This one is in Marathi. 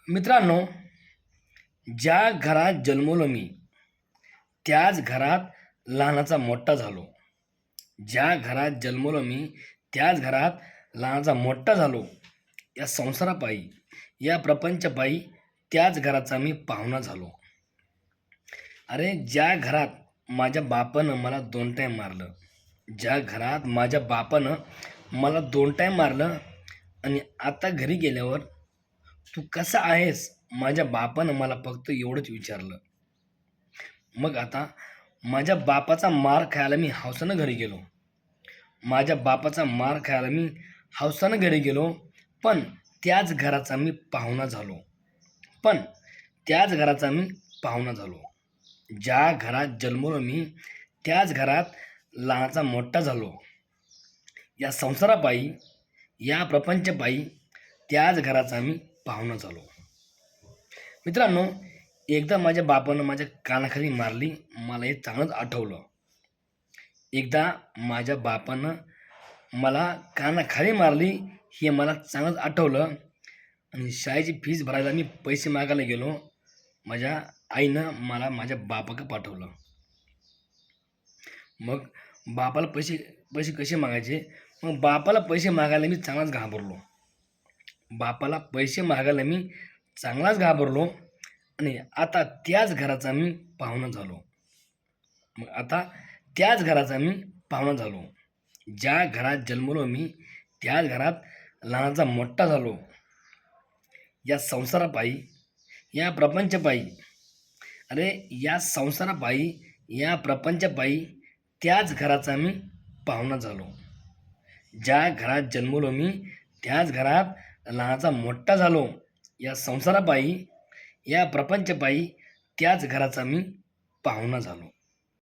मित्रांनो, ज्या घरात जन्मलो मी त्याच घरात लहानाचा मोठा झालो. ज्या घरात जन्मलो मी त्याच घरात लहानाचा मोठा झालो. या संसारापायी, या प्रपंचपायी त्याच घराचा मी पाहुणा झालो. अरे, ज्या घरात माझ्या बापानं मला 2 टाईम मारलं, ज्या घरात माझ्या बापानं मला 2 टाईम मारलं आणि आता घरी गेल्यावर तू कसा आहेस? माझ्या बापानं मला फक्त एवढंच विचारलं. मग आता माझ्या बापाचा मार खायला मी हौसेनं घरी गेलो. माझ्या बापाचा मार खायला मी हौसेनं घरी गेलो. पण त्याच घराचा मी पाहुणा झालो. पण त्याच घराचा मी पाहुणा झालो. ज्या घरात जन्मलो मी त्याच घरात लहानाचा मोठा झालो. या संसारापायी, या प्रपंचपायी त्याच घराचा मी पाहुणा झालो. मित्रांनो, एकदा माझ्या बापानं माझ्या कानाखाली मारली. मला हे चांगलंच आठवलं. एकदा माझ्या बापानं मला कानाखाली मारली हे मला चांगलंच आठवलं. आणि शाळेची फीस भरायला मी पैसे मागायला गेलो. माझ्या आईनं मला माझ्या बापाकडे पाठवलं. मग बापाला पैसे पैसे कसे मागायचे? मग बापाला पैसे मागायला मी चांगलाच घाबरलो. बापाला पैसे मागायला मी चांगलाच घाबरलो. आणि आता त्याच घराचा मी पाहुणा झालो. मग आता त्याच घराचा मी पाहुणा झालो. ज्या घरात जन्मलो मी त्याच घरात लहानाचा मोठा झालो. या संसारापायी, या प्रपंचपायी, अरे या संसारापायी, या प्रपंचपायी त्याच घराचा मी पाहुणा झालो. ज्या घरात जन्मलो मी त्याच घरात लहानाचा मोठा झालो. या संसारापायी, या प्रपंचपायी त्याच घराचा मी पाहुणा झालो.